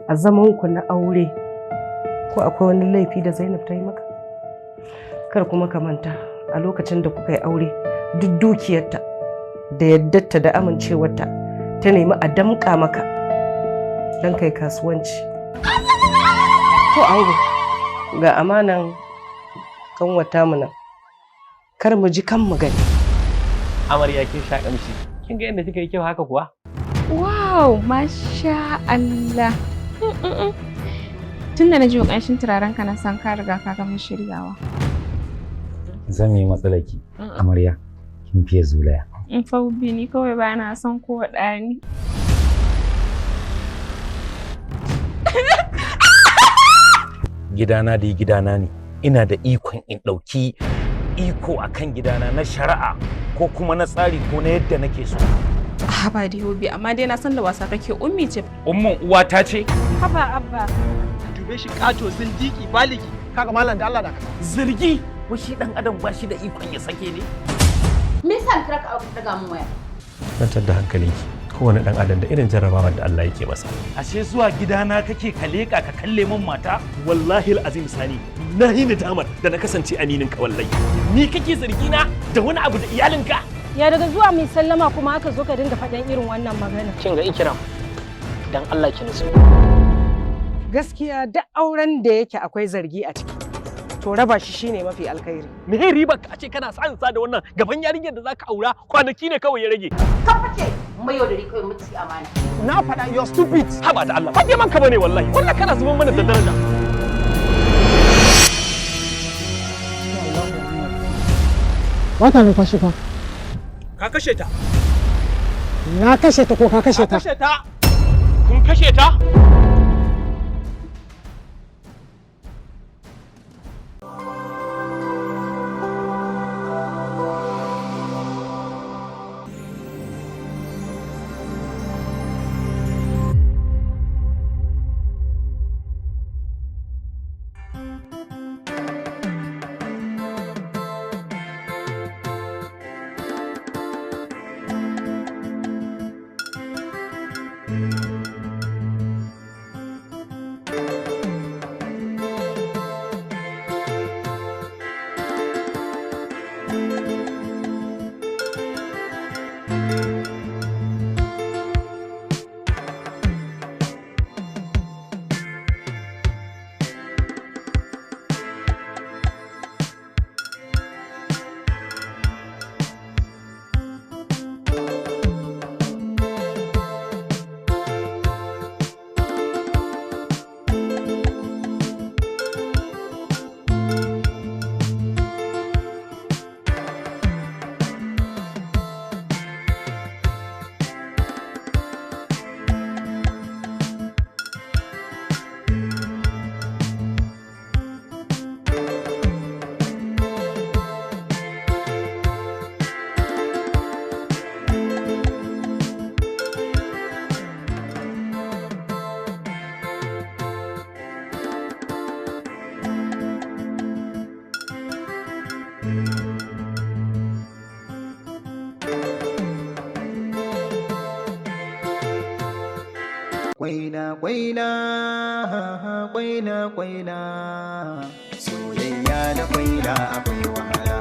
a zamanku na aure ko akwai wani laifi da Zainab ta yi maka? Kar kuma ka manta a lokacin da kuka yi aure duk dukiyarta da yaddarta da amincewarta ta nemi a damƙa maka don kai kasuwanci. To ango ga amanan kanwata mu nan, kar mu ji kan mu gani. Amarya kin sha kamshi, kin ga yadda kika yi kyau haka kuwa? Wow, masha Allah. Tun da na ji ƙanshin turaren ka na san ka riga ka gama shiryawa. Zan yi matsalaki, amarya, kin fiye zulaya. In fa ni kawai ba na son ko ɗani. Gidana da gidana ne, ina da ikon in ɗauki iko akan gidana na shari'a ko kuma na tsari ko na yadda nake so. Haba da hobi, amma dai na san da wasa kake. Ummi ce. Umman uwata ce? Haba abba. Dube shi kato zindiki baligi. Kaga mallan da Allah da Zargi, ko shi dan adam ba shi da ikon ya sake ne? Me yasa kira ka daga mun waya? Kwantar da hankalinki. Kowane dan adam da irin jarrabawar da Allah yake masa. Ashe zuwa gidana kake ka leka ka kalle min mata? Wallahi alazim Sani, na yi nadamar da na kasance aminin ka wallahi. Ni kake zargi na da wani abu da iyalinka? Ya daga zuwa mai sallama kuma aka zo ka dinga faɗan irin wannan magana. Kin ga Ikram, dan Allah ki nutsu. Gaskiya duk auren da yake akwai zargi a ciki, to raba shi shine mafi alkhairi. Me riba ka ce kana sa da wannan gaban yarinyar da zaka aura kwanaki ne kawai ya rage. Ka fice mai yaudari kawai mutu amana. Na faɗa you're stupid. Haba da Allah. Ba dai manka bane wallahi. Wallahi kana zuban mana da daraja. Wata ne fashi fa. Ka kashe ta. Na kashe ta ko ka kashe ta? Ka kashe ta. Kun kashe ta? Kwaila kwaila kwaila kwaila soyayya da kwaila akwai wahala.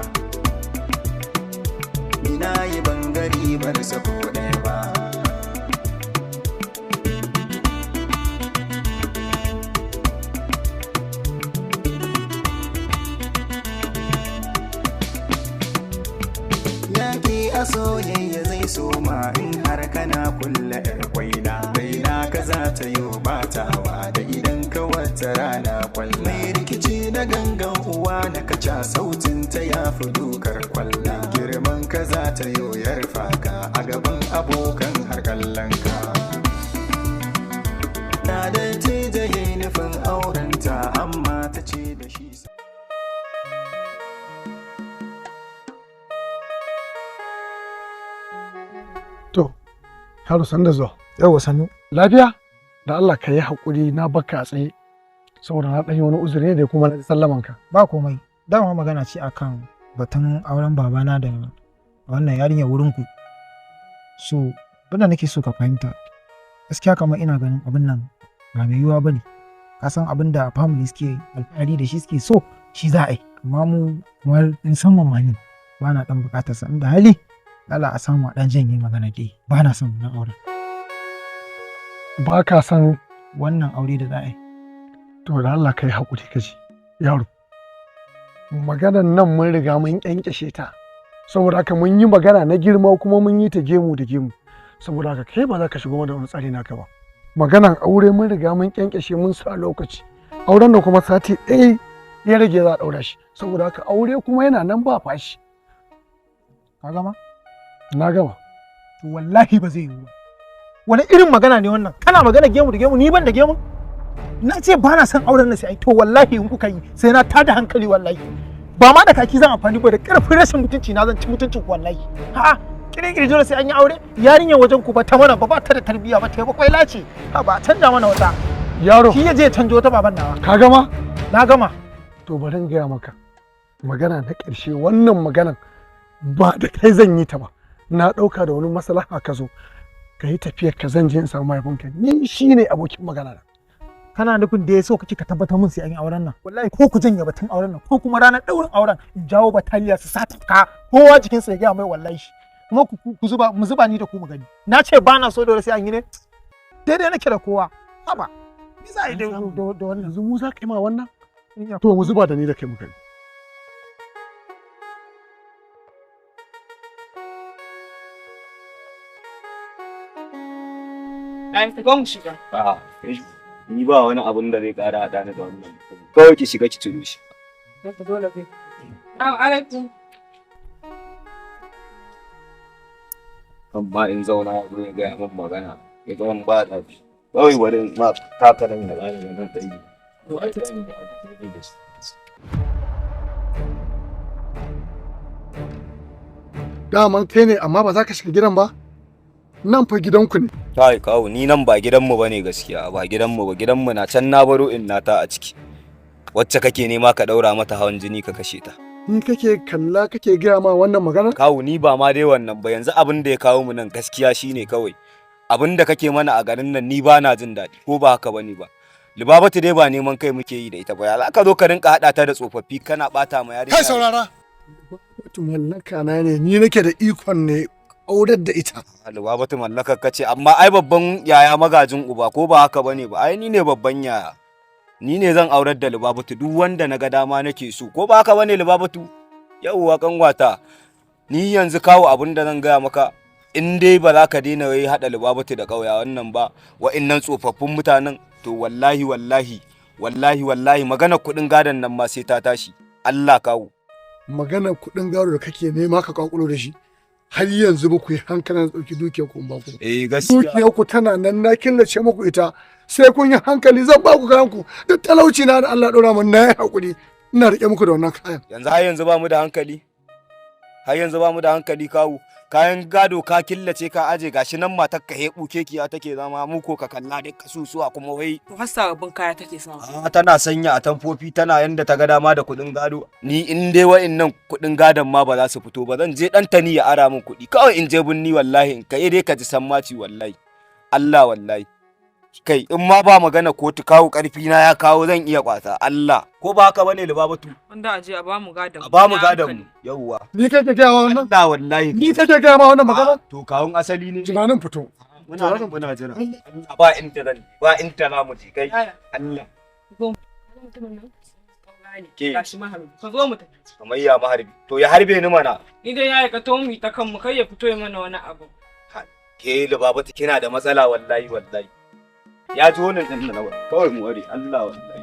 Ina yi bangare bar sako ɗaya ba. Yaƙi a soyayya zai soma in har kana kulla 'yar kwaila. Za ta yi batawa da idan ka wata rana kwalla. Mai rikici na gangan uwa na kaca sautin ta ya fi dukar kwalla. Girman ka za ta yi yarfa ka a gaban abokan har kallon ka. Na da ce da yi nufin aurenta amma ta ce da shi. To, Haru sanda zuwa. Yau sannu. Lafiya? Da Allah ka yi haƙuri na baka a tsaye saboda na ɗanyi wani uzuri ne da kuma na sallaman ka. Ba komai. Dama magana ce akan batun auren babana da wannan yarinyar wurin ku. So, abinda nake so ka fahimta. Gaskiya kamar ina ganin abin nan ba mai yiwuwa bane. Ka san abin da family suke alfahari da shi suke so shi za a yi. Amma mu kamar in san mamani ba na dan bukatar sa inda hali Allah a samu a dan janye magana dai. Ba na son wannan auren. Ba ka san Wannan aure da za a yi. to da Allah kai hakuri kaji yaro. Maganan nan mun riga mun kyankyashe ta. Saboda haka mun yi magana na girma kuma mun yi ta gemu da gemu. Saboda haka kai ba za ka shigo da wani tsari naka ba. Maganan aure mun riga mun kyankyashe mun sa lokaci. Auren nan kuma sati ɗaya ya rage za a ɗaura shi. Saboda haka aure kuma yana nan ba fashi. Ka gama? Na gama. To wallahi ba zai yiwu ba. Wani irin magana ne wannan? Kana magana gemu da gemu ni ban da gemu? Na ce ba na son auren nan sai ai to wallahi in kuka yi sai na tada hankali wallahi. Ba ma da kaki zan amfani ba da karfin rashin mutunci na zan ci mutuncin ku wallahi. Ha kirkiri dole sai an yi aure? Yarinyar wajen ku ba ta mana ba ta da tarbiyya ba ta ba kwai lace. Ha ba canja mana wata. Yaro. Shi ya je canjo wata baban nawa. Ka gama? Na gama. To bari in gaya maka. Magana na ƙarshe wannan maganan ba da kai zan yi ta ba. Na ɗauka da wani maslaha ka zo. Ka yi tafiyar ka zan je in samu mahaifinka. Ni shi ne abokin magana na. Kana nufin da ya so kake ka tabbatar mun sai an yi auren nan wallahi ko ku janye batun auren nan ko kuma ranar daurin auren in jawo bataliya su sata ka kowa jikin sa ya ga mai wallahi kuma ku zuba mu zuba ni da ku mu gani na ce ba na so dole sai an yi ne daidai nake da kowa haba ni za a yi da wannan Yanzu mu za ka yi ma wannan? To mu zuba da ni da kai mu gani. Ai, ku mu shiga. Ni ba wani abun da zai ƙara haɗa ni da wannan mutum. Kawai ki shiga ki ciro shi. Dole bai. Assalamu alaikum. Amma in zauna ya zo ya gaya min magana, ya ga min ba da shi. Kawai bari in ma taka nan da bani nan ta yi. Daman kai ne amma ba za ka shiga gidan ba? Nan fa gidanku ne. Kai kawo ni nan ba gidanmu bane gaskiya, ba gidanmu ba, gidanmu na can na baro in nata a ciki. Wacce kake nema ka daura mata hawan jini ka kashe ta. Ni kake kalla kake gaya ma wannan magana? Kawo ni ba ma dai wannan ba, yanzu abin da ya kawo mu nan gaskiya shine kawai. Abin da kake mana a garin nan ni ba na jin daɗi ko ba haka bane ba. Libabatu dai ba neman kai muke yi da ita ba, ya ka zo ka rinka haɗa ta da tsofaffi kana ɓata ma yarinya. Kai saurara. Libabatu mallaka na ne, ni nake da ikon ne aurar da ita. Libabatu mallakar ka ce, amma ai babban yaya magajin uba ko ba haka bane ba, ai ni ne babban yaya. Ni ne zan aurar da Libabatu duk wanda na ga dama nake so, ko ba haka bane Libabatu? Yawwa kanwata, ni yanzu kawo abin da zan gaya maka, in dai ba za ka daina wai haɗa Libabatu da ƙauya wannan ba, wa'innan tsofaffin mutanen, to wallahi magana kuɗin gadon nan ma sai ta tashi. Allah kawo. Magana kuɗin gado da kake nema ka kwakulo da shi. Har yanzu ba ku yi hankalin ɗauki dukiyar ku ba ku. Gaskiya. Dukiyar ku tana nan na killace muku ita. Sai kun yi hankali zan ba ku kayan ku. Duk talauci na da Allah ɗora mun na yi hakuri. Ina riƙe muku da wannan kayan. Yanzu ba mu da hankali. Har yanzu ba mu da hankali kawo. Kayan gado ka killace ka aje gashi nan matar ka hebu kekiya take zama mu ko ka kalla dai kasusuwa kuma wai. To har sababbin kaya take sawa. Tana sanya a tamfofi tana yanda ta ga dama da kuɗin gado. Ni in dai wa'innan kuɗin gadon ma ba za su fito ba zan je ɗan tani ya ara min kuɗi. Kawai in je binni wallahi in kai dai ka ji sammaci wallahi. Allah wallahi. Kai in ma ba magana kotu kawo karfi na ya kawo zan iya kwata Allah ko ba haka bane Libabatu wanda aje a ba mu gadon mu yawwa ni kake ga wannan Allah wallahi ni kake ga ma wannan magana to kawun asali ne tunanin fito muna jira ba inta na mu ji kai Allah ke gashi maharbi ka zo mu tafi kamar ya maharbi to ya harbe ni mana ni dai yayi ka to mu ta kanmu kai ya fito ya mana wani abu ke Libabatu kina da matsala wallahi ya ji wannan ɗin na kawai mu ware Allah wallahi.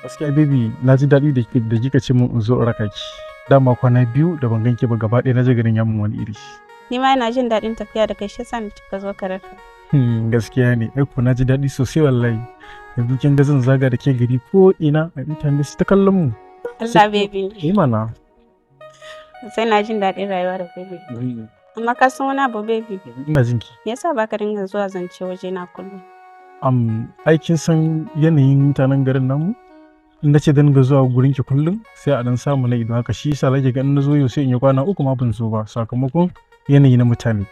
Gaskiya baby na ji daɗi da kika ce mun in zo raka ki. Dama kwana biyu da ban ganki ba gaba ɗaya na je garin yamin wani iri. Ni ma ina jin daɗin tafiya da kai shi yasa ka zo ka raka. Gaskiya ne ai ko na ji daɗi sosai wallahi. Yanzu kin ga zan zaga da ke gari ko ina a mutane su ta kallon mu. Allah baby. Mana. Sai na jin daɗin rayuwa da kai baby. Amma ka san wani abu baby. Ina jin ki. Me yasa baka dinga zuwa zance waje na kullum? Ai kin san yanayin mutanen garin namu? In nace dan ga zuwa gurin ki kullum sai a dan samu na ido haka shi yasa nake ga in nazo yau sai in yi kwana uku ma ban zo ba sakamakon yanayi na mutane.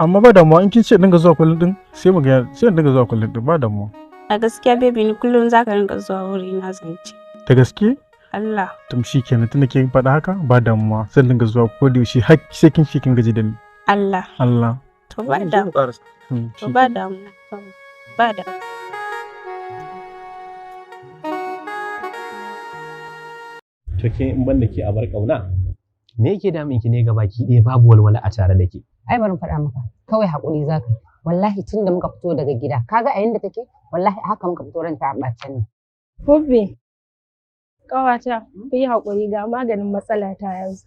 Amma ba damuwa in kin ce dinga zuwa kullum din sai mu ga sai in dinga zuwa kullum din ba damuwa. A gaskiya baby ni kullum zaka rinka zuwa wuri na zance. Da gaske? Allah. Tum kenan tunda kin faɗa haka ba damuwa sai dinga zuwa ko da yaushe har sai kin gaji da ni. Allah. Allah. To ba damuwa. To ba damuwa. Ba damuwa. To ke in banda ke abar kauna me yake damin ki ne gabaki ɗaya babu walwala a tare da ke? Ai bari faɗa maka kawai haƙuri za ka yi. Wallahi tun da muka fito daga gida kaga a yanda take wallahi haka muka fito ranta a ɓacen nan. Hubbi, ƙawata, ku yi haƙuri ga maganin matsala ta yanzu.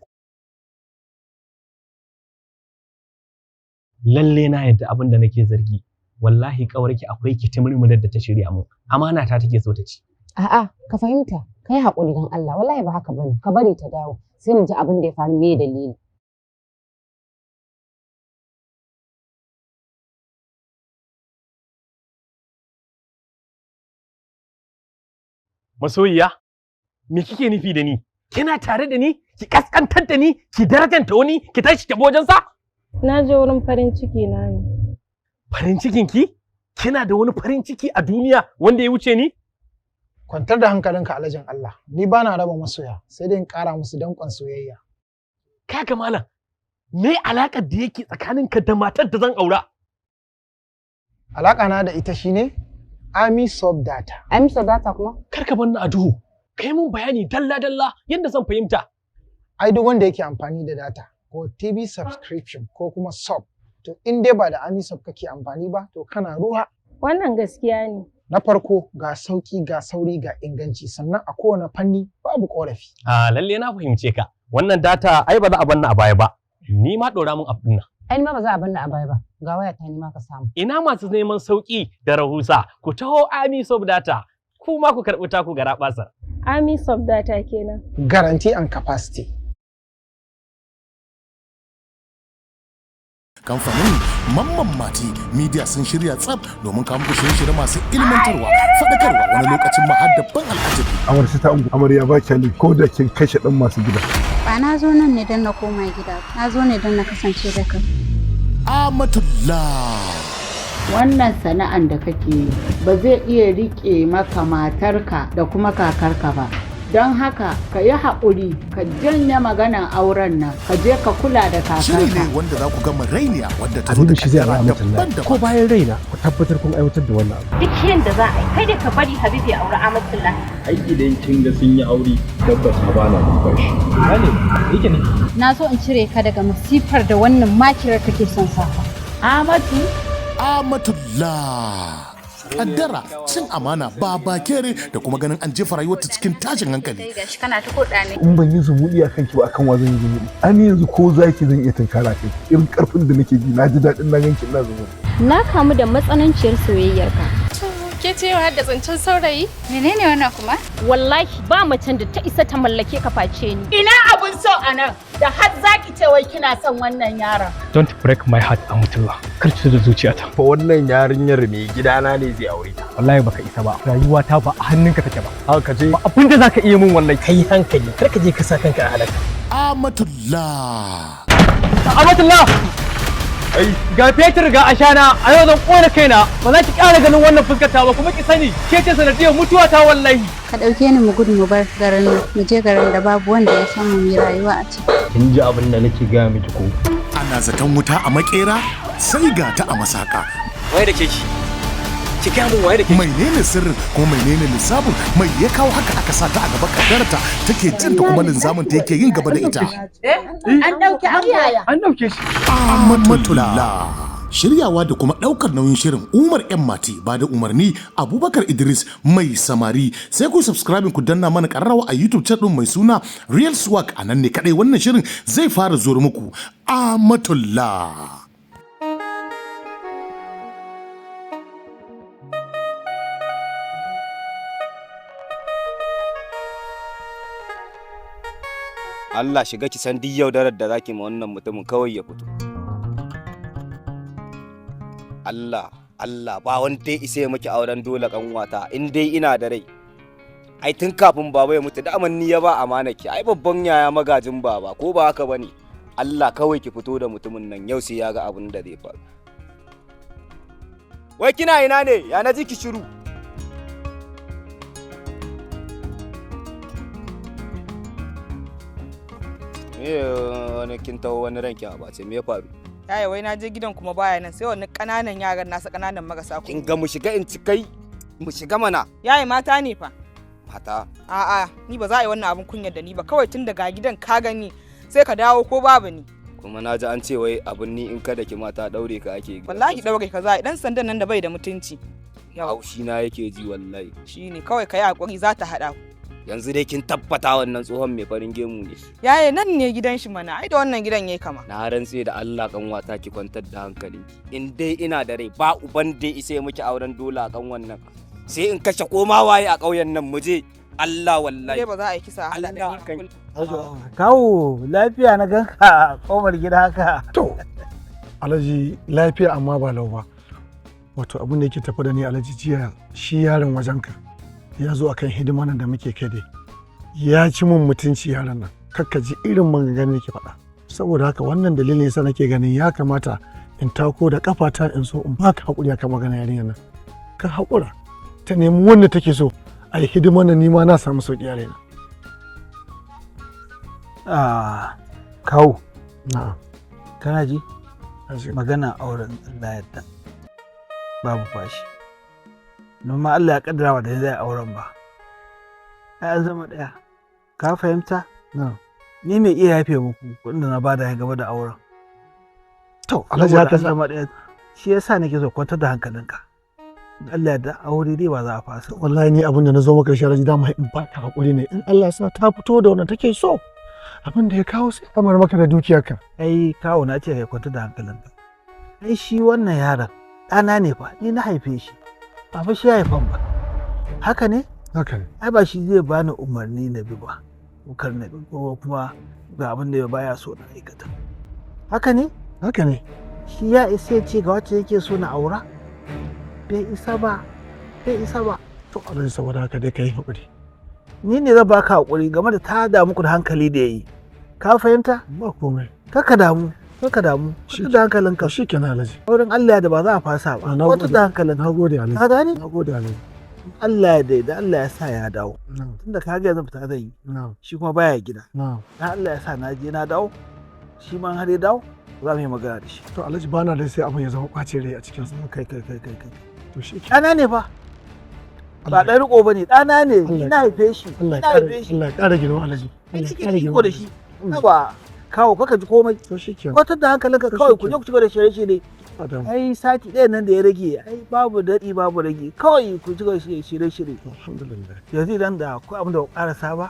Lalle na yadda abin da nake zargi. Wallahi ƙawarki akwai kitimurmudar da ta shirya mu. Amana ta take so ta ci. A'a, ka fahimta, kai haƙuri don Allah, wallahi ba haka bane. Ka bari ta dawo, sai mu ji abin da ya faru me dalili. Masoyiya, me kike nufi da ni? Kina tare da ni? Ki kaskantar da ni? Ki darajanta wani? Ki tashi ki wajen sa? Na je wurin farin ciki na ne. Farin cikin ki? Kina da wani farin ciki a duniya wanda ya wuce ni? Kwantar da hankalinka alajin Allah. Ni bana raba masoya, sai dai in ƙara musu danƙon soyayya. Kaga malam, me alaƙar da yake tsakaninka da matar da zan aura? Alaƙa na da ita shine Ami Sub Data. Ami Sub Data kuma? Kar ka bar ni a duhu. Kai mun bayani dalla-dalla yadda zan fahimta. Ai duk wanda yake amfani da data ko TV subscription ko kuma sub, to in dai ba da Ami Sub kake amfani ba, to kana ruwa. Wannan gaskiya ne. Na farko ga sauki ga sauri ga inganci sannan a kowane fanni babu korafi. Lalle na fahimce ka. Wannan data ai ba za a banna a baya ba. Ni ma dora mun abin nan. Ai ma ba za a banna a baya ba. Ga waya ta ni ma ka samu. Ina masu neman sauki da rahusa ku taho Ami Sub Data. Ku ma ku karɓi taku ga rabasar. Ami Sub Data kenan. Guarantee and capacity. Kamfanin Mamman Mati Media sun shirya tsaf domin kawo muku shirye-shirye masu ilmantarwa, faɗakarwa wani lokacin ma har dabban al'ajabi. Amarci ta ungu amarya ba kyali ko da kin kashe dan masu gida. Ba na zo nan ne don na koma gida, na zo ne don na kasance da kai. Amatullah. Wannan sana'an da kake ba zai iya riƙe maka matarka da kuma kakarka ba. Don haka ka yi haƙuri ka janye maganan auren nan ka je ka kula da kakarka. Shiri ne wanda za ku gama rainiya wadda ta zo da shi zai daban ko bayan raina ku tabbatar kun aiwatar da wannan abu. Duk yanda za a yi kai da ka bari Habibu ya aure Amatullah. Ai idan kin ga sun yi aure tabbata ba na numfashi. Gane yake ne. Na so in cire ka daga masifar da wannan makirar take son saka. Amatullah. Kaddara, cin amana, ba bakere da kuma ganin an jefa rayuwarta cikin tashin hankali. Gashi kana ta koda ne. In ban yi zumuɗi a kanki ba akan wa zan yi zumuɗi. Ani yanzu ko zaki zan iya tunkara kai. Irin karfin da nake ji na ji daɗin na ganki ina zumuɗi. Na kamu da matsananciyar soyayyarka. Ke ce har da zancen saurayi? Menene wannan kuma? Wallahi ba macen da ta isa ta mallake ka face ni. Ina abun so a nan da har zaki ce wai kina son wannan yaron. Don't break my heart Amatullah. Kar ki da zuciyata. Fa wannan yarinyar mai gidana ne zai aure ta. Wallahi baka isa ba. Rayuwata ba a hannunka take ba. Haka je. Ba abin da zaka iya min wallahi kai hankali. Kar ka je ka sa kanka a halaka. Amatullah. Amatullah. Ai ga fetur ga ashana a yau zan kona kaina ba za ki ƙara ganin wannan fuskata ba kuma ki sani ke ce sanadiyar mutuwa ta wallahi. Ka ɗauke ni mu gudu mu bar garin nan mu je garin da babu wanda ya san mu yi rayuwa a ciki. Kin ji abin da nake gaya miki ko? Ana zaton wuta a makera sai ga ta a masaka. Waye da ke ki? Ki gaya mun waye da ke? Menene sirrin ko menene lissafin mai ya kawo haka aka sa ta a gaba kaddarta take jin ta kuma linzamin ta yake yin gaba da ita. An dauke yaya. An dauke shi. Amatullah. Shiryawa da kuma ɗaukar nauyin shirin Umar ‘yan Mati ba da umarni Abubakar Idris mai samari sai ku subscribe ku danna mana ƙararrawa a YouTube channel mai suna Real Swag a nan ne kaɗai wannan shirin zai fara zuwa muku. Amatullah. Allah shiga ki san duk yaudarar da zaki ma wannan mutumin kawai ya fito. Allah ba wanda ya isa ya miki auren dole kanwata in dai ina da rai. Ai tun kafin baba ya mutu da amanni ya ba amana ki ai babban yaya magajin baba ko ba haka bane. Allah kawai ki fito da mutumin nan yau sai ya ga abin da zai faru. Wai kina ina ne? Ya naji ki shiru. Wani kin tawo wani rankin a bace me ya faru? Yaya wai na je gidan kuma baya nan sai wani kananan yaran nasa kananan marasa ku. In ga mu shiga in ci kai mu shiga mana. Yaya mata ne fa. Mata. A'a ni ba za a yi wannan abin kunyar da ni ba kawai tun daga gidan ka gani sai ka dawo ko babu ni. Kuma na ji an ce wai abin ni in kada ki mata daure ka ake. Wallahi daure ka za a dan sandan nan da bai da mutunci. Haushi na yake ji wallahi. Shine kawai kai hakuri za ta hada ku. Yanzu dai kin tabbata wannan tsohon mai farin gemu ne. Yaya nan ne gidan shi mana ai da wannan gidan yayi kama. Na rantse da Allah kanwata ki kwantar da hankali. In dai ina da rai ba uban dai isa miki auren dole a kan wannan. Sai in kashe koma waye a ƙauyen nan mu je. Allah wallahi. Dai ba za a yi kisa hada da ni. Kawo lafiya na ganka komar gida haka. To Alhaji lafiya amma ba lau ba. Wato abin da yake tafi da ni Alhaji jiya shi yaron wajenka. Ya zo akan hidiman da muke kai dai ya ci mun mutunci yaran nan kakka ji irin maganganun yake faɗa saboda haka wannan dalilin yasa nake ganin ya kamata in tako da kafata in so in baka hakuri akan magana yarinyar nan ka hakura ta nemi wanda take so a yi hidiman nan nima na samu sauki a raina. Kawo na'am kana ji magana auren Allah yadda babu fashi noma Allah ya kaddara wa da zai auren ba ai an zama daya ka fahimta ni mai iya yafe muku kudin da na bada ya gaba da auren to Alhaji haka zama daya shi yasa nake so kwantar da hankalinka Allah ya da aure dai ba za a fasa wallahi ni abin da na zo maka shi Alhaji dama in ba ta hakuri ne in Allah ya sa ta fito da wannan take so abin da ya kawo sai amar maka da dukiyarka ai kawo na ce kai kwantar da hankalinka ai shi wannan yaron ɗana ne fa ni na haife shi ba fa shi ya haifan ba haka ne haka ne ai ba shi zai bani umarni na bi ba kar na bi ko kuma ga abin da baya so na aikata haka ne haka ne shi ya isa ce ga wacce yake so na aura bai isa ba to Alhaji saboda haka dai kai hakuri ni ne zan baka hakuri game da ta da muku da hankali da yayi ka fahimta ba komai kaka damu shi da hankalinka shi kenan Alhaji wurin Allah da ba za a fasa ba wata da hankalin nagode Alhaji ka gani nagode Alhaji Allah ya da Allah ya sa ya dawo tunda ka ga yanzu fita zai yi shi kuma baya gida dan Allah ya sa na je na dawo shi ma har ya dawo za mu yi magana da shi to Alhaji bana da sai abin ya zama kwace rai a cikin sa kai to shi ɗana ne fa ba ɗan riko bane ɗana ne ina haife shi Allah ya ƙara girma Alhaji Allah ya ƙara girma da shi ba kawo kaka ji komai to shikenan kwatar da hankalinka kawai ku je ku ci gaba da shirye-shirye ai sati ɗaya nan da ya rage ai babu daɗi babu rage kawai ku ci gaba da shirye-shirye alhamdulillah yanzu idan da akwai abin da ku ƙarasa ba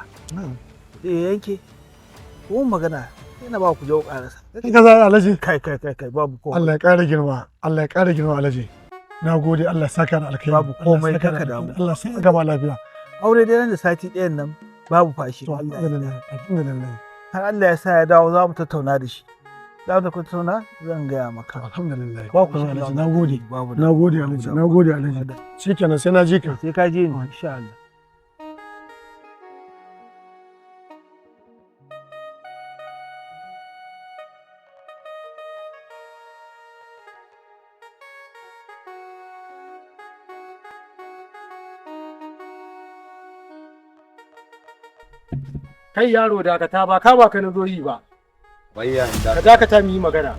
sai yanke ko magana sai na ba ku je ku ƙarasa ka za Alhaji kai babu komai Allah ya ƙara girma Alhaji nagode Allah ya saka da alkhairi babu komai kaka damu Allah sai gaba lafiya aure dai nan da sati ɗayan nan babu fashi alhamdulillah har Allah ya sa ya dawo za mu tattauna da shi za mu tattauna zan gaya maka alhamdulillah ba ku Alhaji nagode Alhaji shikenan sai na ji ka sai ka je ni insha Allah Kai yaro dakata ba ka na zo yi ba. Wayya Ka dakata mu yi magana.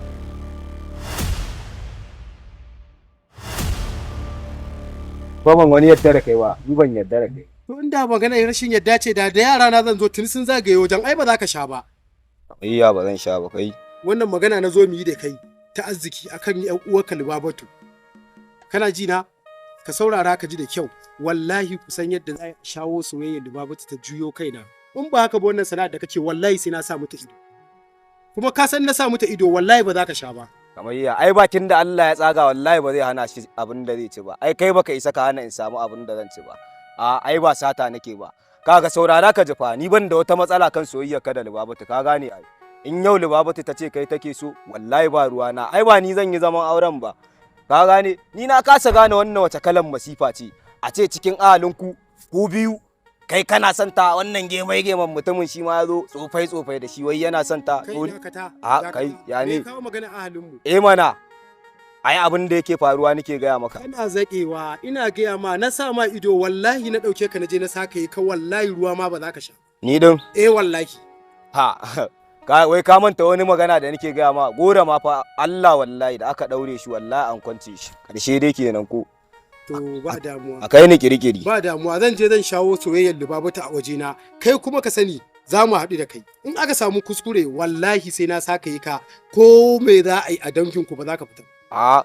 Ba ban wani yadda da kai ba, ni ban yadda da kai. To inda magana rashin yadda ce da yara na zan zo tuni sun zagaye wajen ai ba za ka sha ba. Wayya ba zan sha ba kai. Wannan magana na zo mu yi da kai ta arziki akan yan uwarka Libabatu. Kana ji na? Ka saurara ka ji da kyau. Wallahi kusan yadda za a shawo soyayyar Libabatu ta juyo kaina. In ba haka ba wannan sana'ar da kake wallahi sai na sa mata ido. Kuma ka san na sa mata ido wallahi ba za ka sha ba. Kamar ya ai bakin da Allah ya tsaga wallahi ba zai hana shi abin da zai ci ba. Ai kai baka isa ka hana in samu abin da zan ci ba. Ai ba sata nake ba. Kaga saurara ka jifa ni ban da wata matsala kan soyayyar ka da Libabatu ka gane ai. In yau Libabatu ta ce kai take so wallahi ba ruwa na. Ai ba ni zan yi zaman auren ba. Ka gane ni na kasa gane wannan wace kalan masifa ce. A ce cikin ahalinku ku biyu kai kana son ta wannan geman mutumin shi ma ya zo tsofai da shi wai yana son ta. Kai dakata. A kai ya ne? Me kawo magana ahalinmu? Mana. Ai abin da yake faruwa nake gaya maka. Kana zaƙewa ina gaya ma na sa ma ido wallahi na ɗauke ka na je na saka yi ka wallahi ruwa ma ba za ka sha. Ni din? Wallahi. Wai ka manta wani magana da nake gaya ma gora ma fa Allah wallahi da aka daure shi wallahi an kwance shi. Karshe dai kenan ko. To ba damuwa. A kai ni kirikiri. Ba damuwa zan je zan shawo soyayyar Lubabatu a wajena. Kai kuma ka sani za mu haɗu da kai. In aka samu kuskure wallahi sai na saka yi ka ko me za a yi a danginku ba za ka fita.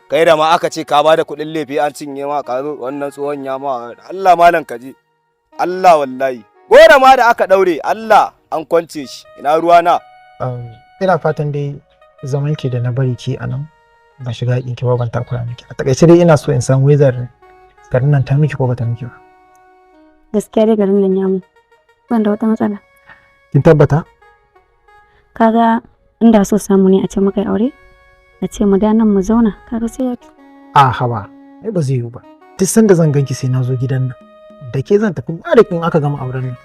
Kai da ma aka ce ka bada kuɗin lefe an cinye ma ka zo wannan tsohon ya ma Allah malam ka je. Allah wallahi. Gora ma da aka daure Allah an kwance shi. Ina ruwa na. Ina fatan dai zaman ki da na bari ki a nan ba shiga haƙin ki ba ban takura miki. A takaice dai ina so in san wezar garin nan ta miki ko ba ta miki ba. Gaskiya dai garin nan ya mu. Ban da wata matsala. Kin tabbata? Kaga inda so samu ne a ce muka yi aure? A ce mu da nan mu zauna kaga sai ya haba. Ai ba zai yiwu ba. Duk sanda zan ganki sai na zo gidan nan. Da ke zan tafi in aka gama auren nan.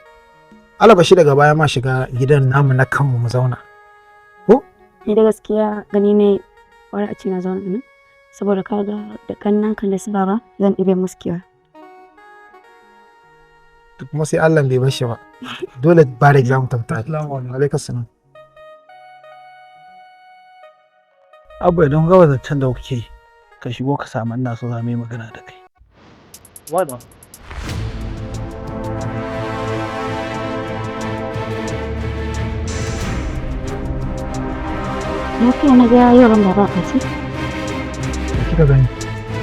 Alabashi daga baya ma shiga gidan namu na kanmu mu zauna. Ko? Ni da gaskiya gani ne wani a ce na zauna nan. Saboda kaga da kannan kan da su baba zan ɗibe musu kewa. Kuma sai Allah bai bar shi ba. Dole ba da exam ta fita. Assalamu alaikum salam. Abu idan gaba zancen da kuke ka shigo ka samu ina so za mu yi magana da kai. Wada. Lafiya na ga yawan baba a ce? Kika gani?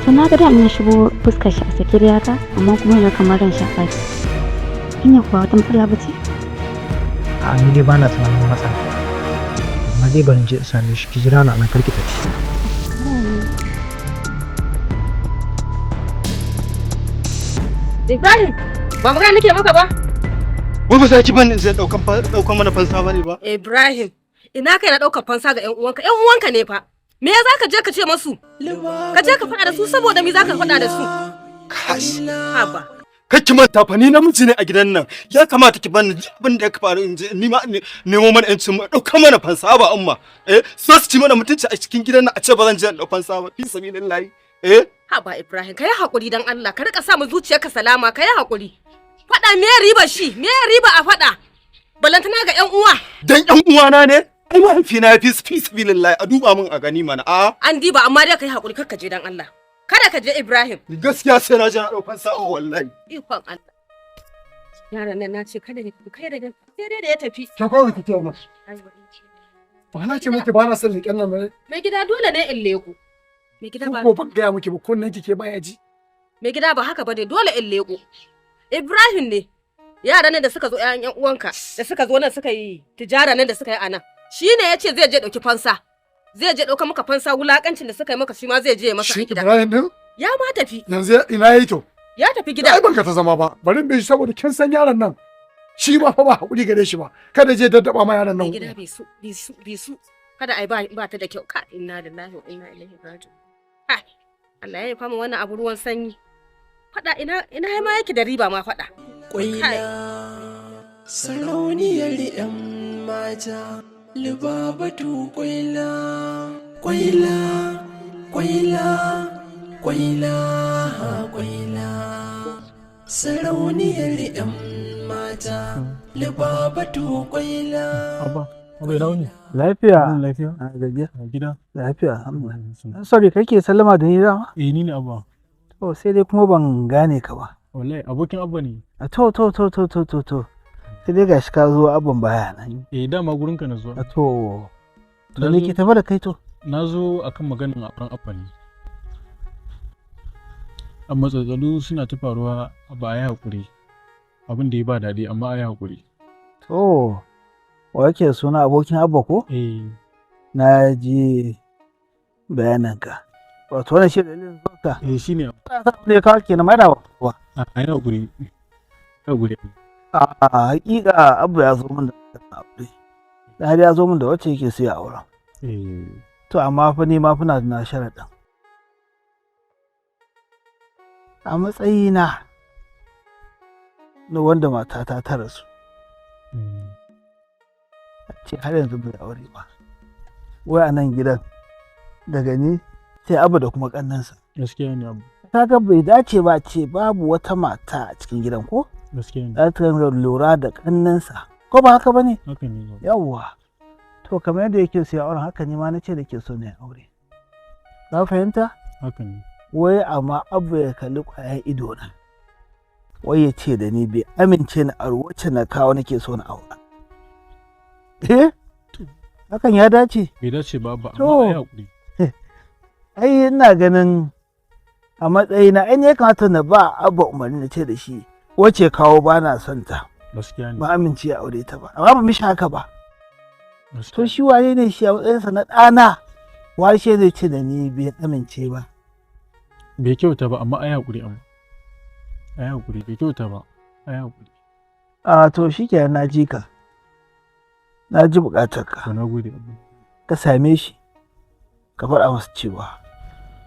To na ga da mun shigo fuskar shi a sake da haka amma kuma yana kamar ran shafa ce. Ina kuwa wata matsala ba ce? Ni dai ba na tunanin matsala. Amma dai ban je same shi ki jira na karki tafi. Ibrahim, ba magana nake maka ba? Wai ba sai ki bani zai daukan mana fansa bane ba? Ibrahim, ina kai na daukar fansa ga ƴan uwanka? ƴan uwanka ne fa. Me ya zaka je ka ce masu? Ka je ka faɗa da su saboda me zaka faɗa da su? Kash. Haba. Kake manta fa ni namiji ne a gidan nan. Ya kamata ki bani abin da ya faru in je ni ma nemo mana ƴancin mu dauka mana fansa ba amma. So su ci mana mutunci a cikin gidan nan a ce ba zan je in dauka fansa ba. Fi sabilillahi. Haba Ibrahim, kai hakuri dan Allah, ka rika sa mu zuciyarka salama, kai hakuri. Faɗa me riba shi? Me riba a faɗa? Balantana ga ƴan uwa. Dan ƴan uwana ne? Ai mahaifina ya fi sabilillahi a duba min a gani mana a. An diba amma dai kai hakuri kakka je dan Allah. Kada ka je Ibrahim. Gaskiya sai na je na daukan sa'a wallahi. Ikon Allah. Yaran nan na ce kada ne kai da sai dai da ya tafi. Ka kawo ki ce masa. Ba na ce miki ba na son leƙen nan ba. Mai gida dole ne in leku. Mai gida ba. Ko ban gaya miki ba kunnen kike baya ji. Mai gida ba haka ba dai dole in leku. Ibrahim ne. Yaran nan da suka zo ƴan uwanka da suka zo nan suka yi tijara nan da suka yi anan. Shi ne ya ce zai je ɗauki fansa. Zai je ɗauka maka fansa wulakancin da suka yi maka shi ma zai je masa a gida. Ibrahim din? Ya ma tafi. Yanzu ina yayi to? Ya tafi gida. Ai ban ka ta zama ba. Bari in bi shi saboda kin san yaron nan. Shi ma fa ba hakuri gare shi ba. Kada je daddaba ma yaron nan. Gida bi su. Kada ai ba ta da kyau. Ka inna lillahi wa inna ilaihi raji'un. Ha. Allah ya yi fama wannan abu ruwan sanyi. Fada ina ma yake da riba ma fada. Sarauniyar 'yan mata. Lubabatu kwaila, kwaila, kwaila, kwaila, kwaila. Sarauniyar 'yan mata, Lubabatu kwaila. Abba, bai rauni. Lafiya. Lafiya. A gajiya. A gida. Lafiya. Alhamdulillah. Sorry, kake sallama da ni dama? Ni ne Abba. To sai dai kuma ban gane ka ba. Wallahi abokin Abba ne. To. Sai dai gashi ka zo abin baya nan. Dama gurin ka na zo. To me ke tafa da kai to? Na zo akan maganin auren Abba ne. Amma tsatsalu suna ta faruwa ba a yi haƙuri. Abin da ya ba daɗi amma a yi haƙuri. To wa yake suna abokin Abba ko? Na ji bayananka. Wato wannan shi dalilin zuwa? Shi ne. Ne ka kenan mai da wa? A yi haƙuri. Haƙuri. A hakika Abu ya zo min da aure. Da har ya zo min da wacce yake sai a auren. To amma fa ni ma fina da na sharaɗin. A matsayina na wanda matata ta rasu. Ce har yanzu bai aure ba. Wai a nan gidan daga ni sai abu da kuma kannansa. Gaskiya ne abu. Kaga bai dace ba ce babu wata mata a cikin gidan ko? Gaskiya ne. Za ta lura da kannansa. Ko ba haka bane? Haka ne. Yawwa. To kamar yadda yake so ya auren haka ne ma na ce da ke so ne aure. Ka fahimta? Haka ne. Wai amma abu ya kalli ƙwayar ido na. Wai ya ce da ni bai amince na aro wacce na kawo nake so na aura. Hakan ya dace? Bai dace ba amma ai hakuri. Ai ina ganin a matsayina ai ne kamata na ba abba umarni na ce da shi wace kawo ba na son ta. Gaskiya ne. Ba amince ya aure ta ba. Amma ba mishi haka ba. To shi wane ne shi a matsayinsa na ɗana? Washe zai ce da ni bai amince ba. Bai kyauta ba amma ai hakuri amma. Ai hakuri bai kyauta ba. Ai hakuri. To shikenan na ji ka. Na ji buƙatarka. Na gode. Ka same shi ka faɗa masa cewa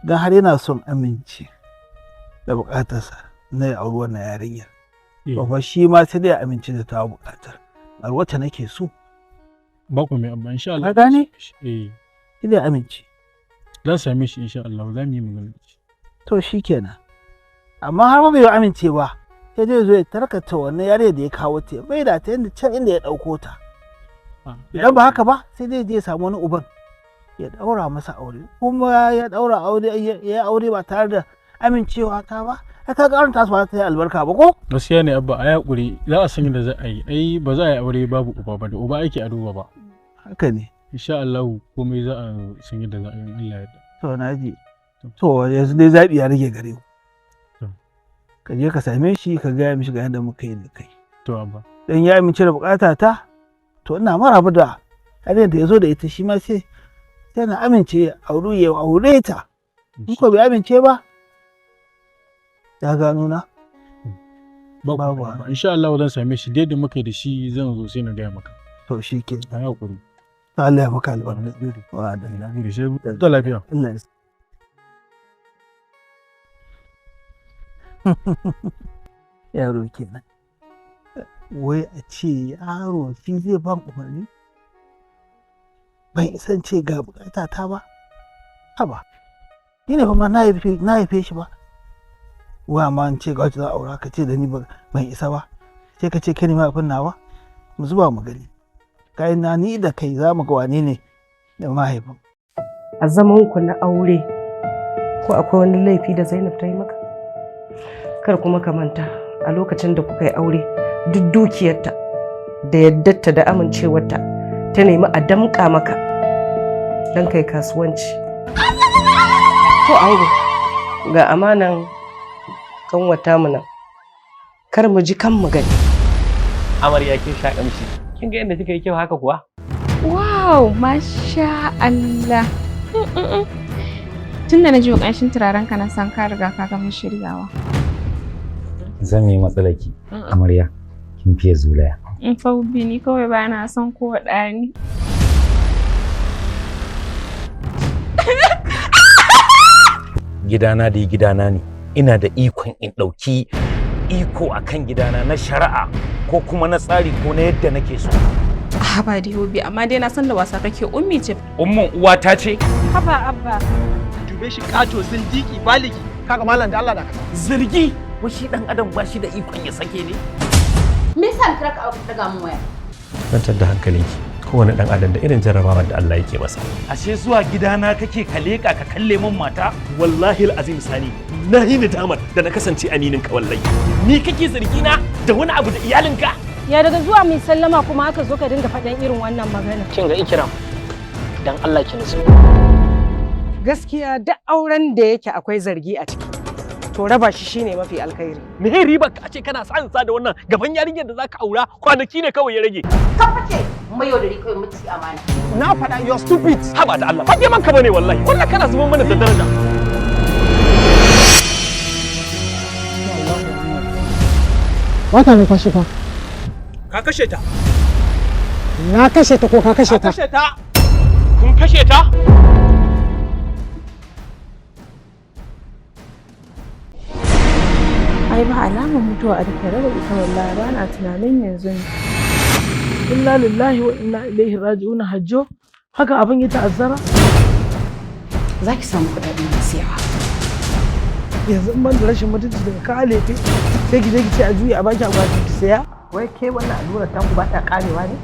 don har yana son amince da buƙatarsa na ya auri wannan yarinyar. Ba shi ma sai dai ya amince da ta buƙatar. A wacce nake so. Ba ku mai amma insha Allah. Ka gane? Sai dai amince. Zan same shi insha Allah za mu yi magana. To shikenan. Amma har ba bai amince ba sai dai zo ya tarkata wannan yarinyar da ya kawo ta bai da ta inda ya ɗauko ta. Idan ba haka ba sai dai je samu wani uban ya daura masa aure kuma ya daura aure ya aure ba tare da amincewa ta ba ka ga ta ba ta yi albarka ba ko gaskiya ne abba ai hakuri za a san yadda za a yi ai ba za a yi aure babu uba ba da uba ake a duba ba haka ne insha Allah komai za a san yadda za a yi Allah ya to na ji to yanzu dai zabi ya rage gare ku ka je ka same shi ka gaya mishi ga yadda muka yi da kai to abba dan ya amince da bukata ta to ina maraba da har da ya zo da ita shi ma sai na amince aure ta in ko bai amince ba ya gano na babu insha Allah zan same shi da muka da shi zan zo sai na gaya maka to shi ke ai hakuri Allah ya maka albarka wa da lafiya sai da lafiya Allah yaro kenan wai a ce yaro shi zai ban umarni ban isan ce ga bukata ta ba haba ni ne fa ma na haife shi ba wa ma an ce ga wacce za a aura ka ce da ni ban isa ba sai ka ce kai ne mahaifin nawa mu zuba mu gani kai na ni da kai za mu ga wane ne da mahaifin a zaman ku na aure ko akwai wani laifi da Zainab ta yi maka kar kuma ka manta a lokacin da kuka yi aure duk dukiyarta da yaddarta da amincewarta ta nemi a damƙa maka don kai kasuwanci. To ango ga amanan kanwata mu nan kar mu ji kan mu gani. Amarya kin sha kamshi. Kin ga yadda kika yi kyau haka kuwa? Wow, masha Allah. Tun da na ji ƙanshin turaren ka na san ka riga ka gama shiryawa. Zan yi matsalaki amarya. Kin fiye zulaya. In fa ni kawai ba na son ko ɗani. Gidana da gidana ne. Ina da ikon in ɗauki iko akan gidana na shari'a ko kuma na tsari ko na yadda nake so. Haba da hobi amma dai na san da wasa kake ummi ce. Ummin uwata ce. Haba abba. Dube shi kato zindiki baligi. Kaga mallan da Allah da ka. Zargi. Washi dan adam ba shi da ikon ya sake ne. Me yasa ka daga mun waya? Kwantar da hankalinki. Kowane dan adam da irin jarrabawa da Allah yake masa. Ashe zuwa gidana kake ka leka ka kalle min mata? Wallahi alazim sani. Na yi nadamar da na kasance aminin ka wallahi. Ni kake zargi na da wani abu da iyalinka? Ya daga zuwa mai sallama kuma aka zo ka dinga faɗan irin wannan magana. Kin ga Ikram. Dan Allah ki nutsu. Gaskiya duk auren da yake akwai zargi a ciki. To raba shi shine mafi alkhairi. Me riba ka ce kana sa da wannan gaban yarinyar da zaka aura kwanaki ne kawai ya rage. Ka fice mai yaudari kai mutunci amana. Na faɗa you're stupid. Haba da Allah. Ba man ka bane wallahi. Wannan kana zuban mana da daraja. Wata mai kwashe fa. Ka kashe ta. Na kashe ta ko ka kashe ta? Ka kashe ta. Kun kashe ta? ai ba alamar mutuwa a tattare da ita wallahi ba na tunanin yanzu ne. Inna lillahi wa inna ilaihi raji'un. Hajjo haka abin ya ta'azzara. Za ki samu kuɗaɗen siyawa. Yanzu in ban da rashin mutunci daga ka lefe sai ki je ki ce a juya a baki akwatin ki saya. Wai ke wannan allura ta ku ba ta karewa ne?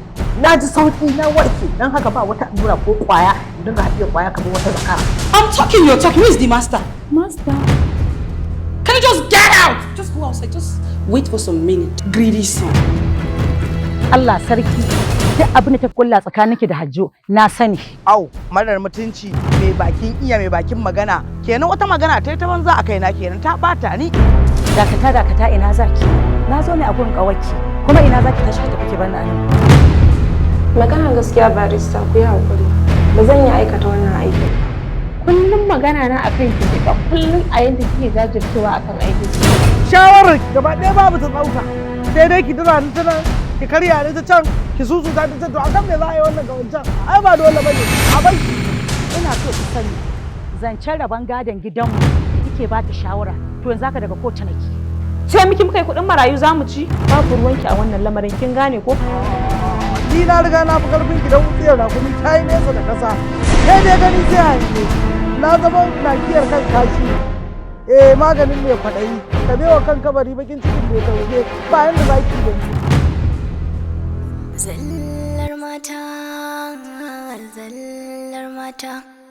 Na ji sauki na warke dan haka ba wata allura ko kwaya idan ga haɗiye kwaya kamar wata zakara. I'm talking your talk. Who is the master? Master. Can you just get out? Just go outside. Just wait for some minute. Greedy son. Allah sarki duk abin da ta kulla tsakaninki da Hajjo na sani. Au, marar mutunci mai bakin iya mai bakin magana. Kenan wata magana ta ta banza a kaina kenan ta bata ni. Dakata ina zaki? Na zo ne a gurin kawaki. Kuma ina zaki tashi ki tafi ki bar ni anan? Magana gaskiya barista ku yi hakuri. Ba zan yi aikata wannan aikin. Kullum magana na akan ki da kullum a yanda kike jajircewa akan aikin. Shawarar gaba ɗaya babu ta ɗauka. Sai dai ki dira ni ta nan, ki karya ni ta can, ki susuta ta can. To akan me za a yi wannan ga wancan? Ai ba dole bane. A bai. Ina so ki sani zancen rabon gadon gidanmu kike ba ta shawara. To yanzu haka daga kotu nake. Ce miki muka yi kuɗin marayu za mu ci? Babu ruwanki a wannan lamarin kin gane ko? Ni na riga na fi karfin gidan wutsiyar rakumi ta yi nesa da ƙasa. Kai dai gani sai hange. Na zama nakiyar kan kashi. Maganin mai kwaɗayi. Ka bewa kan kabari bakin cikin bai tauke ba yanda za ki yi. Zallar mata, zallar mata.